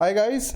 Hi guys.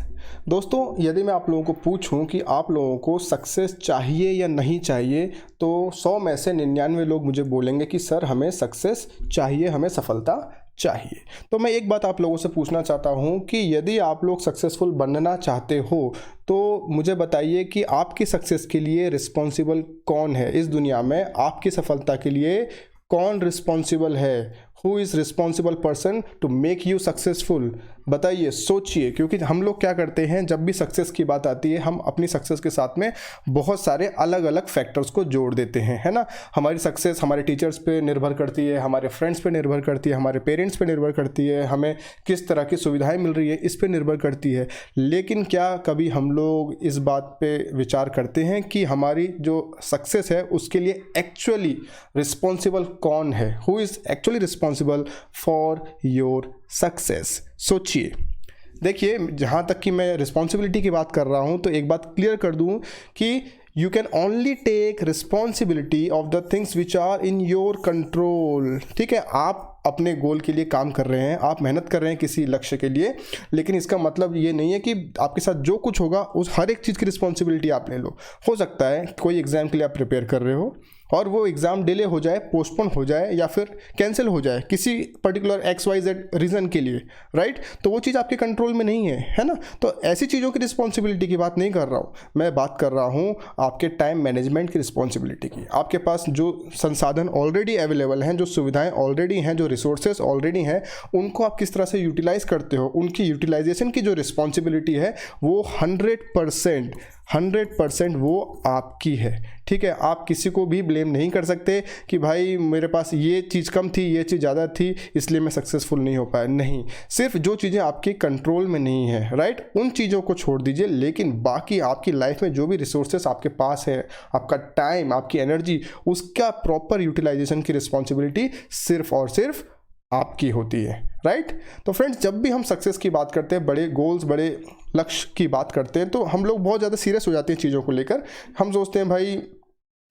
दोस्तों, यदि मैं आप लोगों को पूछूं कि आप लोगों को सक्सेस चाहिए या नहीं चाहिए, तो 100 में से 99 लोग मुझे बोलेंगे कि सर हमें सक्सेस चाहिए, हमें सफलता चाहिए। तो मैं एक बात आप लोगों से पूछना चाहता हूं कि यदि आप लोग सक्सेसफुल बनना चाहते हो तो मुझे बताइए कि आपकी सक्सेस के लिए रिस्पॉन्सिबल कौन है इस दुनिया में। आपकी सफलता के लिए कौन रिस्पॉन्सिबल है? Who is responsible person to make you successful? बताइए, सोचिए। क्योंकि हम लोग क्या करते हैं, जब भी सक्सेस की बात आती है हम अपनी सक्सेस के साथ में बहुत सारे अलग अलग फैक्टर्स को जोड़ देते हैं, है ना। हमारी सक्सेस हमारे टीचर्स पे निर्भर करती है, हमारे फ्रेंड्स पे निर्भर करती है, हमारे पेरेंट्स पे निर्भर करती है, हमें किस तरह की सुविधाएं मिल रही है इस पे निर्भर करती है। लेकिन क्या कभी हम लोग इस बात पे विचार करते हैं कि हमारी जो सक्सेस है उसके लिए एक्चुअली रिस्पॉन्सिबल कौन है? Who is actually responsible for your success? सोचिए। देखिए, जहाँ तक कि मैं रिस्पॉन्सिबिलिटी की बात कर रहा हूँ तो एक बात क्लियर कर दूँ कि you can only take responsibility of the things which are in your control. ठीक है, आप अपने गोल के लिए काम कर रहे हैं, आप मेहनत कर रहे हैं किसी लक्ष्य के लिए, लेकिन इसका मतलब ये नहीं है कि आपके साथ जो कुछ होगा उस हर एक चीज़ की रिस्पॉन्सिबिलिटी आप ले लो। हो सकता है कोई एग्ज़ाम के लिए आप प्रिपेयर कर रहे हो और वो एग्ज़ाम डिले हो जाए, पोस्टपोन हो जाए या फिर कैंसिल हो जाए किसी पर्टिकुलर XYZ रीज़न के लिए, राइट। तो वो चीज़ आपके कंट्रोल में नहीं है ना। तो ऐसी चीज़ों की रिस्पॉन्सिबिलिटी की बात नहीं कर रहा हूँ, मैं बात कर रहा हूँ आपके टाइम मैनेजमेंट की रिस्पॉन्सिबिलिटी की। आपके पास जो संसाधन ऑलरेडी अवेलेबल हैं, जो सुविधाएं ऑलरेडी हैं, जो रिसोर्सेज ऑलरेडी हैं, उनको आप किस तरह से यूटिलाइज़ करते हो, उनकी यूटिलाइजेशन की जो रिस्पॉन्सिबिलिटी है वो 100% वो आपकी है। ठीक है, आप किसी को भी ब्लेम नहीं कर सकते कि भाई मेरे पास ये चीज़ कम थी, ये चीज़ ज़्यादा थी, इसलिए मैं सक्सेसफुल नहीं हो पाया। नहीं, सिर्फ जो चीज़ें आपके कंट्रोल में नहीं है, राइट, उन चीज़ों को छोड़ दीजिए। लेकिन बाकी आपकी लाइफ में जो भी रिसोर्सेस आपके पास है, आपका टाइम, आपकी एनर्जी, उसका प्रॉपर यूटिलाइजेशन की रिस्पॉन्सिबिलिटी सिर्फ और सिर्फ आपकी होती है, राइट। तो फ्रेंड्स, जब भी हम सक्सेस की बात करते हैं, बड़े गोल्स, बड़े लक्ष्य की बात करते हैं, तो हम लोग बहुत ज़्यादा सीरियस हो जाते हैं चीज़ों को लेकर। हम सोचते हैं भाई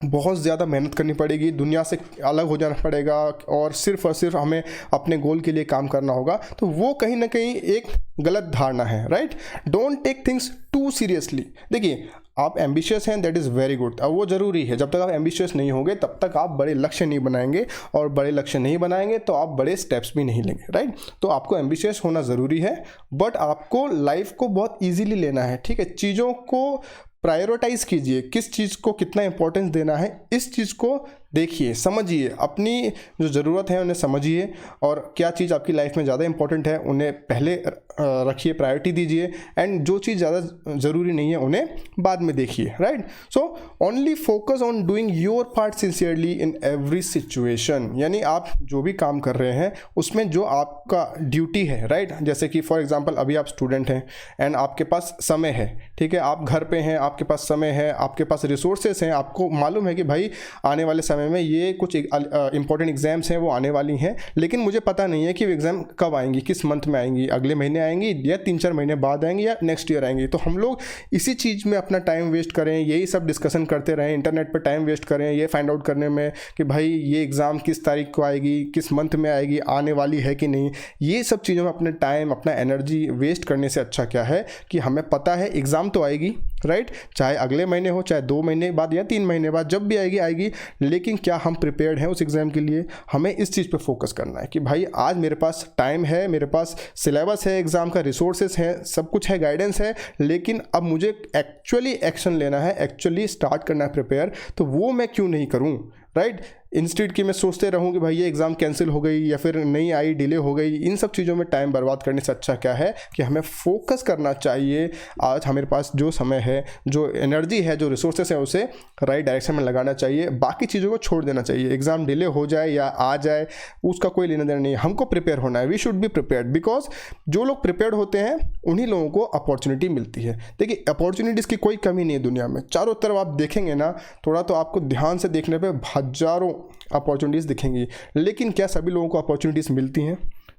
बहुत ज़्यादा मेहनत करनी पड़ेगी, दुनिया से अलग हो जाना पड़ेगा और सिर्फ हमें अपने गोल के लिए काम करना होगा। तो वो कहीं ना कहीं एक गलत धारणा है, right. Don't take things too seriously. देखिए, आप एम्बिशियस हैं, दैट इज़ वेरी गुड, अब वो ज़रूरी है। जब तक आप एम्बिशियस नहीं होंगे तब तक आप बड़े लक्ष्य नहीं बनाएंगे, और बड़े लक्ष्य नहीं बनाएंगे तो आप बड़े स्टेप्स भी नहीं लेंगे, राइट। तो आपको एम्बिशियस होना ज़रूरी है, बट आपको लाइफ को बहुत ईजीली लेना है। ठीक है, चीज़ों को प्रायोरिटाइज कीजिए, किस चीज़ को कितना इंपॉर्टेंस देना है, इस चीज़ को देखिए, समझिए, अपनी जो ज़रूरत है उन्हें समझिए, और क्या चीज़ आपकी लाइफ में ज़्यादा इंपॉर्टेंट है उन्हें पहले रखिए, प्रायोरिटी दीजिए, एंड जो चीज़ ज़्यादा ज़रूरी नहीं है उन्हें बाद में देखिए, right. So only focus on doing your part sincerely in every situation. यानी आप जो भी काम कर रहे हैं उसमें जो आपका ड्यूटी है, राइट। जैसे कि फॉर एग्जांपल अभी आप स्टूडेंट हैं एंड आपके पास समय है, ठीक है, आप घर पे हैं, आपके पास समय है, आपके पास रिसोर्सेस हैं, आपको मालूम है कि भाई आने वाले समय में ये कुछ इंपॉर्टेंट एग्जाम्स हैं वो आने वाली हैं, लेकिन मुझे पता नहीं है कि वो एग्ज़ाम कब आएंगी, किस मंथ में आएंगी, अगले महीने आएंगी या 3-4 महीने बाद आएंगी या नेक्स्ट ईयर आएंगी। तो हम लोग इसी चीज़ में अपना टाइम वेस्ट करें, यही सब डिस्कशन करते रहें, इंटरनेट पर टाइम वेस्ट करें ये फाइंड आउट करने में कि भाई ये एग्ज़ाम किस तारीख को आएगी, किस मंथ में आएगी, आने वाली है कि नहीं। ये सब चीज़ों में अपने टाइम, अपना एनर्जी वेस्ट करने से अच्छा क्या है कि हमें पता है एग्ज़ाम तो आएगी, राइट, चाहे अगले महीने हो, चाहे 2 महीने बाद या 3 महीने बाद, जब भी आएगी, लेकिन क्या हम प्रिपेयर्ड हैं उस एग्ज़ाम के लिए? हमें इस चीज़ पे फोकस करना है कि भाई आज मेरे पास टाइम है, मेरे पास सिलेबस है, एग्ज़ाम का रिसोर्सेस है, सब कुछ है, गाइडेंस है, लेकिन अब मुझे एक्चुअली एक्शन लेना है, एक्चुअली स्टार्ट करना है प्रिपेयर। तो वो मैं क्यों नहीं करूँ, राइट। इंस्टेड कि मैं सोचते रहूँ कि भाई ये एग्ज़ाम कैंसिल हो गई या फिर नहीं आई, डिले हो गई, इन सब चीज़ों में टाइम बर्बाद करने से अच्छा क्या है कि हमें फोकस करना चाहिए। आज हमारे पास जो समय है, जो एनर्जी है, जो रिसोर्सेस है, उसे राइट डायरेक्शन में लगाना चाहिए, बाकी चीज़ों को छोड़ देना चाहिए। एग्ज़ाम डिले हो जाए या आ जाए उसका कोई लेना देना नहीं है, हमको प्रिपेयर होना है। We should be prepared, because जो लोग प्रिपेयर्ड होते हैं उन्हीं लोगों को अपॉर्चुनिटी मिलती है। देखिए, अपॉर्चुनिटीज़ की कोई कमी नहीं है दुनिया में, चारों तरफ आप देखेंगे ना, थोड़ा तो आपको ध्यान से देखने पर हज़ारों अपॉर्चुनिटीज़ दिखेंगी। लेकिन क्या सभी लोगों को अपॉर्चुनिटीज़ मिलती हैं?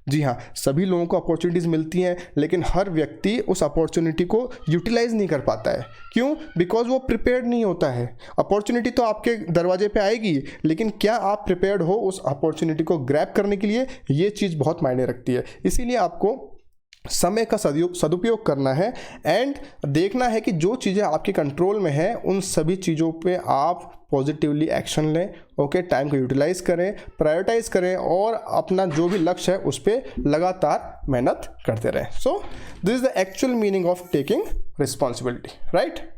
जी हाँ, सभी लोगों को अपॉर्चुनिटीज़ मिलती हैं, लेकिन हर व्यक्ति उस अपॉर्चुनिटी को यूटिलाइज़ नहीं कर पाता है। क्यों? बिकॉज वो प्रिपेयर्ड नहीं होता है। अपॉर्चुनिटी तो आपके दरवाजे पे आएगी, लेकिन क्या आप प्रिपेयर्ड हो उस अपॉर्चुनिटी को ग्रैब करने के लिए? ये चीज़ बहुत मायने रखती है। इसीलिए आपको समय का सदुपयोग करना है एंड देखना है कि जो चीज़ें आपके कंट्रोल में है उन सभी चीज़ों पे आप पॉजिटिवली एक्शन लें। ओके, टाइम को यूटिलाइज करें, प्रायोरिटाइज करें और अपना जो भी लक्ष्य है उस पर लगातार मेहनत करते रहें। So this is the actual meaning of taking responsibility, right?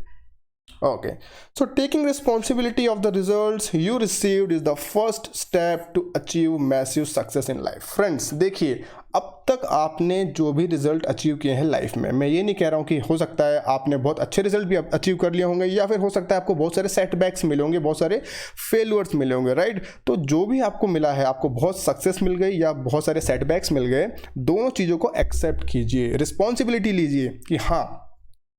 Okay, so taking responsibility of the results you received is the first step to achieve massive success in life. Friends, देखिए, अब तक आपने जो भी रिजल्ट अचीव किए हैं life में, मैं ये नहीं कह रहा हूँ कि हो सकता है आपने बहुत अच्छे रिजल्ट भी अचीव कर लिए होंगे या फिर हो सकता है आपको बहुत सारे सेटबैक्स मिले होंगे, बहुत सारे फेल्यूर्स मिले होंगे, राइट? तो जो भी आपको मिला है, आपको बहुत सक्सेस मिल गई या बहुत सारे सेटबैक्स मिल गए, दोनों चीज़ों को एक्सेप्ट कीजिए, रिस्पॉन्सिबिलिटी लीजिए कि हाँ,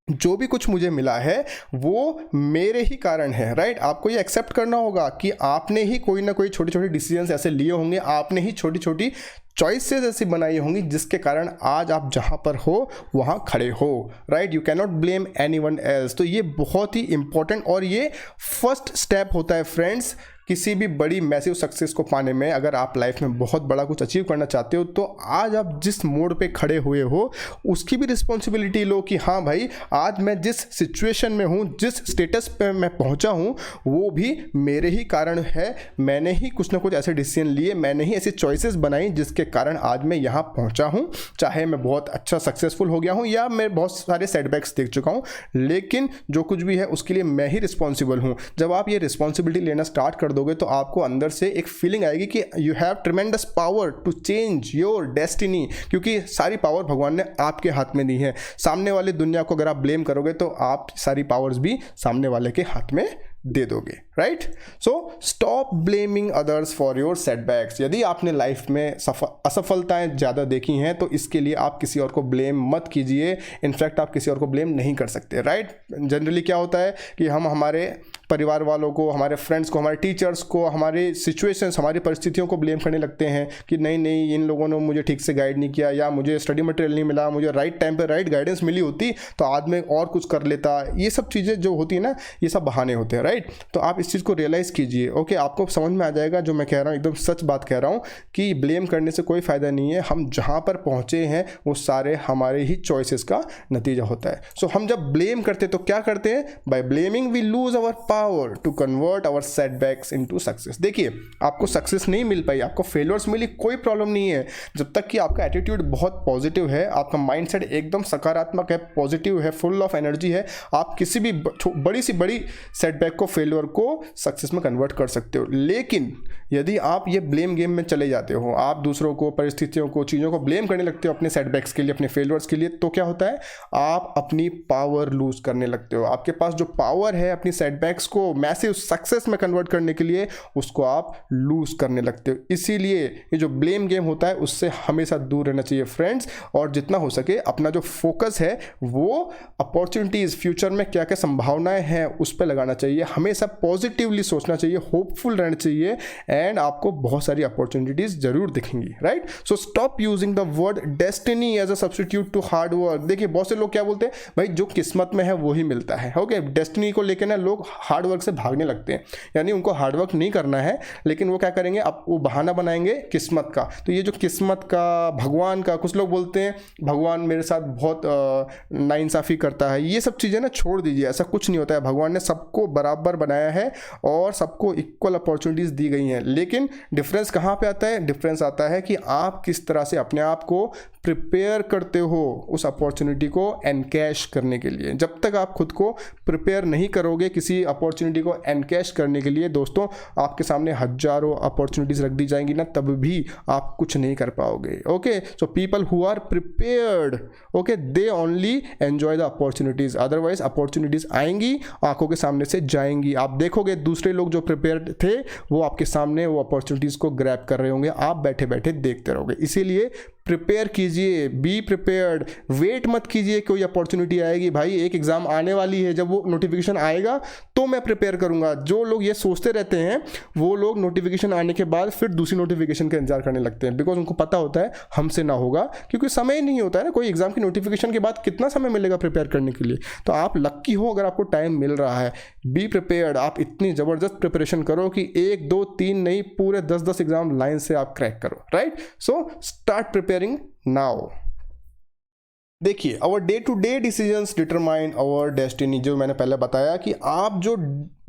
जो भी कुछ मुझे मिला है वो मेरे ही कारण है, राइट? आपको ये एक्सेप्ट करना होगा कि आपने ही कोई ना कोई छोटे छोटे डिसीजंस ऐसे लिए होंगे, आपने ही छोटी छोटी चॉइसेस ऐसी बनाई होंगी जिसके कारण आज आप जहाँ पर हो वहाँ खड़े हो, right? You cannot blame anyone else. तो ये बहुत ही इंपॉर्टेंट और ये फर्स्ट स्टेप होता है फ्रेंड्स किसी भी बड़ी मैसिव सक्सेस को पाने में। अगर आप लाइफ में बहुत बड़ा कुछ अचीव करना चाहते हो तो आज आप जिस मोड़ पे खड़े हुए हो उसकी भी रिस्पॉन्सिबिलिटी लो कि हाँ भाई, आज मैं जिस सिचुएशन में हूँ, जिस स्टेटस पे मैं पहुँचा हूँ, वो भी मेरे ही कारण है। मैंने ही कुछ ना कुछ ऐसे डिसीजन लिए, मैंने ही ऐसी चॉइसेस बनाई जिसके कारण आज मैं यहाँ पहुँचा हूँ। चाहे मैं बहुत अच्छा सक्सेसफुल हो गया हूँ या मैं बहुत सारे सेटबैक्स देख चुका हूँ, लेकिन जो कुछ भी है उसके लिए मैं ही रिस्पॉन्सिबल हूँ। जब आप ये रिस्पॉन्सिबिलिटी लेना स्टार्ट कर दोगे तो आपको अंदर से एक फीलिंग आएगी कि you have tremendous power to change your destiny, क्योंकि सारी पावर भगवान ने आपके हाथ में दी है। सामने वाली दुनिया को अगर आप ब्लेम करोगे तो आप सारी पावर्स भी सामने वाले के हाथ में दे दोगे, right? So stop blaming others for your setbacks. यदि आपने लाइफ में असफलताएं ज़्यादा देखी हैं तो इसके लिए आप किसी और को ब्लेम मत कीजिए। इनफैक्ट आप किसी और को ब्लेम नहीं कर सकते, राइट? जनरली क्या होता है कि हम हमारे परिवार वालों को, हमारे फ्रेंड्स को, हमारे टीचर्स को, हमारे सिचुएशंस, हमारी परिस्थितियों को ब्लेम करने लगते हैं कि नहीं नहीं, इन लोगों ने मुझे ठीक से गाइड नहीं किया, या मुझे स्टडी मटेरियल नहीं मिला, मुझे राइट टाइम पे राइट गाइडेंस मिली होती तो आज मैं और कुछ कर लेता। ये सब चीज़ें जो होती है ना, ये सब बहाने होते हैं, राइट? तो आप इस चीज़ को रियलाइज़ कीजिए। ओके, आपको समझ में आ जाएगा जो मैं कह रहा हूँ, एकदम सच बात कह रहा हूँ कि ब्लेम करने से कोई फ़ायदा नहीं है। हम जहाँ पर पहुँचे हैं वो सारे हमारे ही चॉइसेस का नतीजा होता है। सो हम जब ब्लेम करते तो क्या करते हैं? By blaming we lose our power to convert our setbacks into success. देखिए, आपको सक्सेस नहीं मिल पाई, आपको फेलियर्स मिली, कोई प्रॉब्लम नहीं है। जब तक कि आपका एटीट्यूड बहुत पॉजिटिव है, आपका माइंडसेट एकदम सकारात्मक है, पॉजिटिव है, फुल ऑफ एनर्जी है, आप किसी भी बड़ी सी बड़ी सेटबैक को, फेलियर को सक्सेस में कन्वर्ट कर सकते हो। लेकिन यदि आप ये ब्लेम गेम में चले जाते हो, आप दूसरों को, परिस्थितियों को, चीज़ों को ब्लेम करने लगते हो अपने सेटबैक्स के लिए, अपने फेलियर्स के लिए, तो क्या होता है? आप अपनी पावर लूज करने लगते हो। आपके पास जो पावर है अपनी सेटबैक्स को मैसिव सक्सेस में कन्वर्ट करने के लिए, उसको आप लूज करने लगते हो। इसीलिए ये जो ब्लेम गेम होता है उससे हमेशा दूर रहना चाहिए फ्रेंड्स, और जितना हो सके अपना जो फोकस है वो अपॉर्चुनिटीज़, फ्यूचर में क्या क्या संभावनाएं हैं उस पर लगाना चाहिए। हमेशा पॉजिटिवली सोचना चाहिए, होपफुल रहना चाहिए, एंड आपको बहुत सारी अपॉर्चुनिटीज़ जरूर दिखेंगी, right? So stop using the word destiny as a substitute to hard work. देखिए, बहुत से लोग क्या बोलते हैं, भाई जो किस्मत में है वो ही मिलता है। ओके, डेस्टिनी को लेकर ना लोग हार्ड वर्क से भागने लगते हैं, यानी उनको हार्ड वर्क नहीं करना है, लेकिन वो क्या करेंगे, अब वो बहाना बनाएंगे किस्मत का। तो ये जो किस्मत का, भगवान का, कुछ लोग बोलते हैं भगवान मेरे साथ बहुत नाइंसाफ़ी करता है, ये सब चीज़ें ना छोड़ दीजिए। ऐसा कुछ नहीं होता है। भगवान ने सबको बराबर बनाया है और सबको इक्वल अपॉर्चुनिटीज़ दी गई हैं। लेकिन डिफरेंस कहाँ पे आता है? डिफरेंस आता है कि आप किस तरह से अपने आप को प्रिपेयर करते हो उस अपॉर्चुनिटी को एनकैश करने के लिए। जब तक आप खुद को प्रिपेयर नहीं करोगे किसी अपॉर्चुनिटी को एनकैश करने के लिए, दोस्तों आपके सामने हजारों अपॉर्चुनिटीज़ रख दी जाएंगी ना, तब भी आप कुछ नहीं कर पाओगे। Okay, so people who are prepared, okay, they only enjoy the opportunities. Otherwise opportunities आएंगी, आंखों के सामने से जाएंगी। आप देखोगे दूसरे लोग जो प्रिपेयर्ड थे वो आपके सामने वो अपॉर्चुनिटीज़ को ग्रैब कर रहे होंगे, आप बैठे बैठे देखते रहोगे। इसीलिए प्रिपेयर कीजिए, बी प्रिपेयर्ड। वेट मत कीजिए कोई अपॉर्चुनिटी आएगी, भाई एक एग्ज़ाम आने वाली है, जब वो नोटिफिकेशन आएगा तो मैं प्रिपेयर करूंगा। जो लोग ये सोचते रहते हैं वो लोग नोटिफिकेशन आने के बाद फिर दूसरी नोटिफिकेशन का इंतजार करने लगते हैं, बिकॉज उनको पता होता है हमसे ना होगा, क्योंकि समय ही नहीं होता है ना। कोई एग्जाम की नोटिफिकेशन के बाद कितना समय मिलेगा प्रिपेयर करने के लिए? तो आप लक्की हो अगर आपको टाइम मिल रहा है। Be prepared. आप इतनी ज़बरदस्त प्रिपरेशन करो कि 1, 2, 3 नहीं, पूरे 10-10 एग्जाम लाइन से आप क्रैक करो, right? So start preparing now. देखिए, our day to day decisions determine our destiny. जो मैंने पहले बताया कि आप जो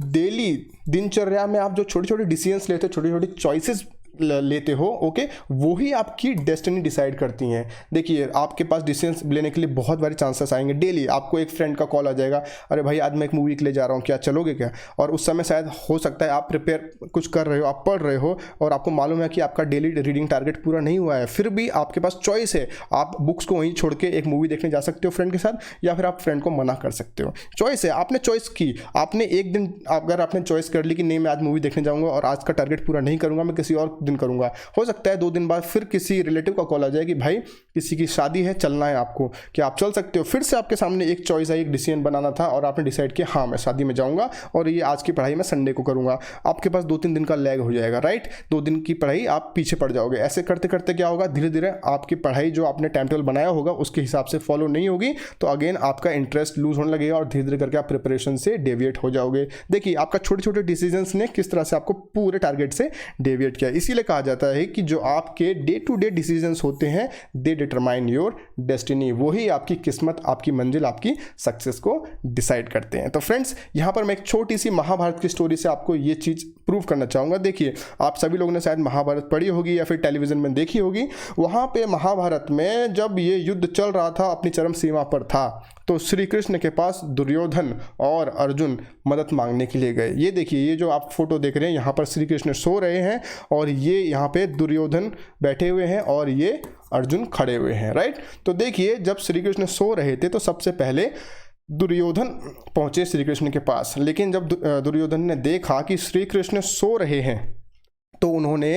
डेली दिनचर्या में आप जो छोटे छोटे डिसीजंस लेते हो, छोटी छोटी चॉइसेस लेते हो, ओके, वो ही आपकी डेस्टिनी डिसाइड करती हैं। देखिए, आपके पास डिसीजंस लेने के लिए बहुत बारे चांसेस आएंगे। डेली आपको एक फ्रेंड का कॉल आ जाएगा, अरे भाई आज मैं एक मूवी के लिए जा रहा हूँ, क्या चलोगे क्या? और उस समय शायद हो सकता है आप प्रिपेयर कुछ कर रहे हो, आप पढ़ रहे हो और आपको मालूम है कि आपका डेली रीडिंग टारगेट पूरा नहीं हुआ है, फिर भी आपके पास चॉइस है। आप बुक्स को वहीं छोड़ के एक मूवी देखने जा सकते हो फ्रेंड के साथ, या फिर आप फ्रेंड को मना कर सकते हो। चॉइस है, आपने चॉइस की। आपने एक दिन अगर आपने चॉइस कर ली कि नहीं मैं आज मूवी देखने जाऊँगा और आज का टारगेट पूरा नहीं करूँगा, मैं किसी और दिन करूँगा, हो सकता है 2 दिन बाद फिर किसी रिलेटिव का कॉल आ जाए कि भाई किसी की शादी है, चलना है आपको, क्या आप चल सकते हो? फिर से आपके सामने एक चॉइस आई, एक डिसीजन बनाना था और आपने डिसाइड किया हाँ मैं शादी में जाऊंगा और ये आज की पढ़ाई मैं संडे को करूंगा। आपके पास 2-3 दिन का लैग हो जाएगा, राइट? 2 दिन की पढ़ाई आप पीछे पड़ जाओगे। ऐसे करते करते क्या होगा, धीरे धीरे आपकी पढ़ाई जो आपने टाइम टेबल बनाया होगा उसके हिसाब से फॉलो नहीं होगी, तो अगेन आपका इंटरेस्ट लूज होने लगेगा और धीरे धीरे करके आप प्रिपरेशन से डेविएट हो जाओगे। देखिए, आपका छोटे छोटे डिसीजंस ने किस तरह से आपको पूरे टारगेट से डेविएट किया। इसीलिए कहा जाता है कि जो आपके डे टू डे डिसीजंस होते हैं, दे डिटरमाइन योर डेस्टिनी। वही आपकी किस्मत, आपकी मंजिल, आपकी सक्सेस को डिसाइड करते हैं। तो फ्रेंड्स, यहां पर मैं एक छोटी सी महाभारत की स्टोरी से आपको ये चीज प्रूव करना चाहूंगा। देखिए, आप सभी लोगों ने शायद महाभारत पढ़ी होगी या फिर टेलीविजन में देखी होगी। वहां पे महाभारत में जब ये युद्ध चल रहा था, अपनी चरम सीमा पर था, तो श्री कृष्ण के पास दुर्योधन और अर्जुन मदद मांगने के लिए गए। ये देखिए, ये जो आप फोटो देख रहे हैं, यहाँ पर श्री कृष्ण सो रहे हैं और ये यहाँ पे दुर्योधन बैठे हुए हैं और ये अर्जुन खड़े हुए हैं, राइट? तो देखिए, जब श्री कृष्ण सो रहे थे तो सबसे पहले दुर्योधन पहुंचे श्री कृष्ण के पास, लेकिन जब दुर्योधन ने देखा कि श्री कृष्ण सो रहे हैं तो उन्होंने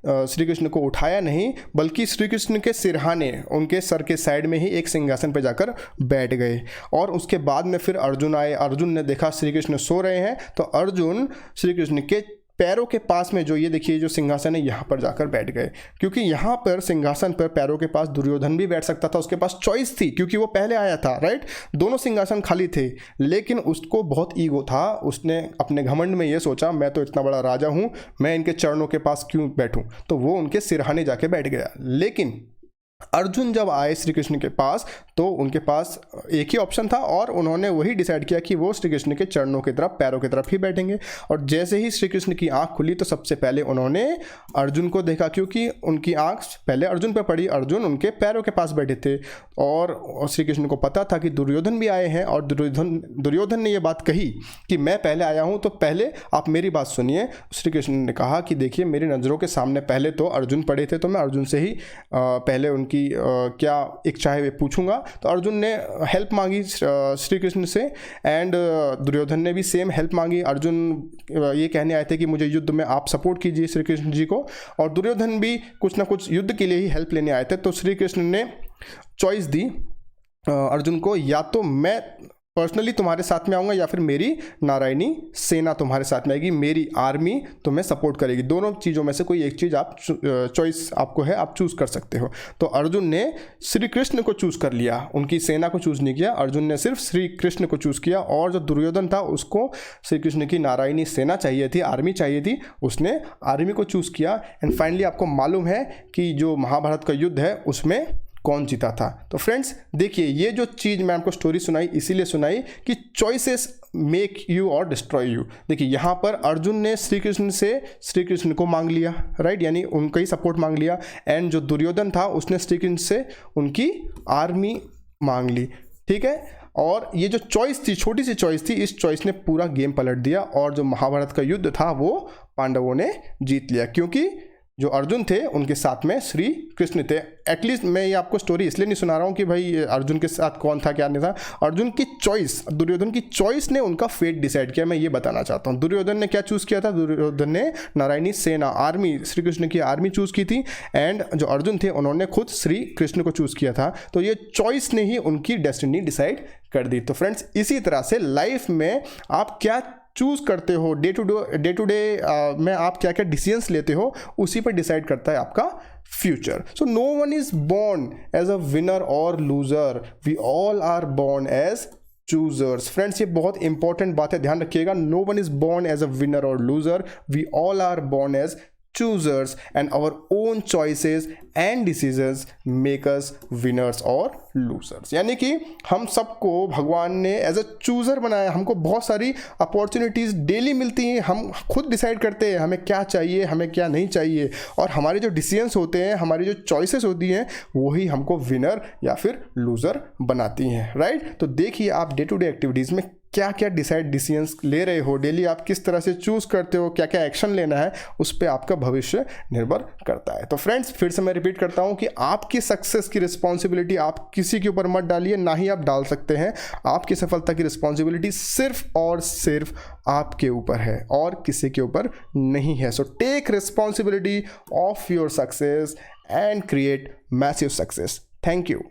श्री कृष्ण को उठाया नहीं, बल्कि श्री कृष्ण के सिरहाने, उनके सर के साइड में ही एक सिंहासन पर जाकर बैठ गए। और उसके बाद में फिर अर्जुन आए। अर्जुन ने देखा श्री कृष्ण सो रहे हैं तो अर्जुन श्री कृष्ण के पैरों के पास में, जो ये देखिए जो सिंहासन है, यहाँ पर जाकर बैठ गए। क्योंकि यहाँ पर सिंहासन पर पैरों के पास दुर्योधन भी बैठ सकता था, उसके पास चॉइस थी क्योंकि वो पहले आया था, राइट? दोनों सिंहासन खाली थे, लेकिन उसको बहुत ईगो था। उसने अपने घमंड में ये सोचा मैं तो इतना बड़ा राजा हूँ, मैं इनके चरणों के पास क्यों बैठूँ, तो वो उनके सिरहाने जाके बैठ गया। लेकिन अर्जुन जब आए श्री कृष्ण के पास तो उनके पास एक ही ऑप्शन था और उन्होंने वही डिसाइड किया कि वो श्री कृष्ण के चरणों की तरफ, पैरों की तरफ ही बैठेंगे। और जैसे ही श्री कृष्ण की आंख खुली तो सबसे पहले उन्होंने अर्जुन को देखा, क्योंकि उनकी आंख पहले अर्जुन पर पड़ी। अर्जुन उनके पैरों के पास बैठे थे और श्री कृष्ण को पता था कि दुर्योधन भी आए हैं और दुर्योधन ने ये बात कही कि मैं पहले आया हूँ तो पहले आप मेरी बात सुनिए। श्री कृष्ण ने कहा कि देखिए, मेरी नज़रों के सामने पहले तो अर्जुन पड़े थे, तो मैं अर्जुन से ही पहले उनकी क्या इच्छा है वे पूछूंगा। तो अर्जुन ने हेल्प मांगी श्री कृष्ण से एंड दुर्योधन ने भी सेम हेल्प मांगी। अर्जुन ये कहने आए थे कि मुझे युद्ध में आप सपोर्ट कीजिए श्री कृष्ण जी को, और दुर्योधन भी कुछ ना कुछ युद्ध के लिए ही हेल्प लेने आए थे। तो श्री कृष्ण ने चॉइस दी अर्जुन को, या तो मैं पर्सनली तुम्हारे साथ में आऊँगा या फिर मेरी नारायणी सेना तुम्हारे साथ में आएगी, मेरी आर्मी तुम्हें सपोर्ट करेगी। दोनों चीज़ों में से कोई एक चीज़ आप चॉइस आपको है, आप चूज़ कर सकते हो। तो अर्जुन ने श्री कृष्ण को चूज़ कर लिया, उनकी सेना को चूज़ नहीं किया। अर्जुन ने सिर्फ श्री कृष्ण को चूज़ किया, और जो दुर्योधन था उसको श्री कृष्ण की नारायणी सेना चाहिए थी, आर्मी चाहिए थी, उसने आर्मी को चूज़ किया। एंड फाइनली आपको मालूम है कि जो महाभारत का युद्ध है उसमें कौन जीता था। तो फ्रेंड्स देखिए, ये जो चीज़ मैं आपको स्टोरी सुनाई इसीलिए सुनाई कि चॉइसेस मेक यू और डिस्ट्रॉय यू। देखिए, यहाँ पर अर्जुन ने श्री कृष्ण से श्री कृष्ण को मांग लिया, राइट, यानी उनका ही सपोर्ट मांग लिया। एंड जो दुर्योधन था उसने श्री कृष्ण से उनकी आर्मी मांग ली, ठीक है। और ये जो चॉइस थी, छोटी सी चॉइस थी, इस चॉइस ने पूरा गेम पलट दिया और जो महाभारत का युद्ध था वो पांडवों ने जीत लिया, क्योंकि जो अर्जुन थे उनके साथ में श्री कृष्ण थे। एटलीस्ट मैं ये आपको स्टोरी इसलिए नहीं सुना रहा हूँ कि भाई अर्जुन के साथ कौन था क्या नहीं था, अर्जुन की चॉइस, दुर्योधन की चॉइस ने उनका फेट डिसाइड किया, मैं ये बताना चाहता हूँ। दुर्योधन ने क्या चूज़ किया था, दुर्योधन ने नारायणी सेना, आर्मी, श्री कृष्ण की आर्मी चूज़ की थी। एंड जो अर्जुन थे उन्होंने खुद श्री कृष्ण को चूज़ किया था। तो ये चॉइस ने ही उनकी डेस्टिनी डिसाइड कर दी। तो फ्रेंड्स, इसी तरह से लाइफ में आप क्या चूज़ करते हो, डे टू डे में आप क्या क्या डिसीजंस लेते हो, उसी पर डिसाइड करता है आपका future. So no one is born as a winner और loser, we all are born as choosers. Friends, ये बहुत इंपॉर्टेंट बात है, ध्यान रखिएगा। No one is born as a winner और loser, we all are born as choosers and our own choices and decisions make us winners or losers। यानी कि हम सबको भगवान ने एज अ चूज़र बनाया, हमको बहुत सारी अपॉर्चुनिटीज़ डेली मिलती हैं, हम खुद डिसाइड करते हैं हमें क्या चाहिए हमें क्या नहीं चाहिए, और हमारे जो डिसीजंस होते हैं, हमारी जो चॉइसेस होती हैं, वही हमको विनर या फिर लूज़र बनाती हैं, राइट। तो देखिए आप डे टू डे एक्टिविटीज़ में क्या क्या डिसीजंस ले रहे हो, डेली आप किस तरह से चूज़ करते हो, क्या क्या एक्शन लेना है, उस पर आपका भविष्य निर्भर करता है। तो फ्रेंड्स फिर से मैं रिपीट करता हूँ कि आपकी सक्सेस की रिस्पॉन्सिबिलिटी आप किसी के ऊपर मत डालिए, ना ही आप डाल सकते हैं। आपकी सफलता की रिस्पॉन्सिबिलिटी सिर्फ और सिर्फ आपके ऊपर है और किसी के ऊपर नहीं है। So take responsibility of your success and create massive success. Thank you.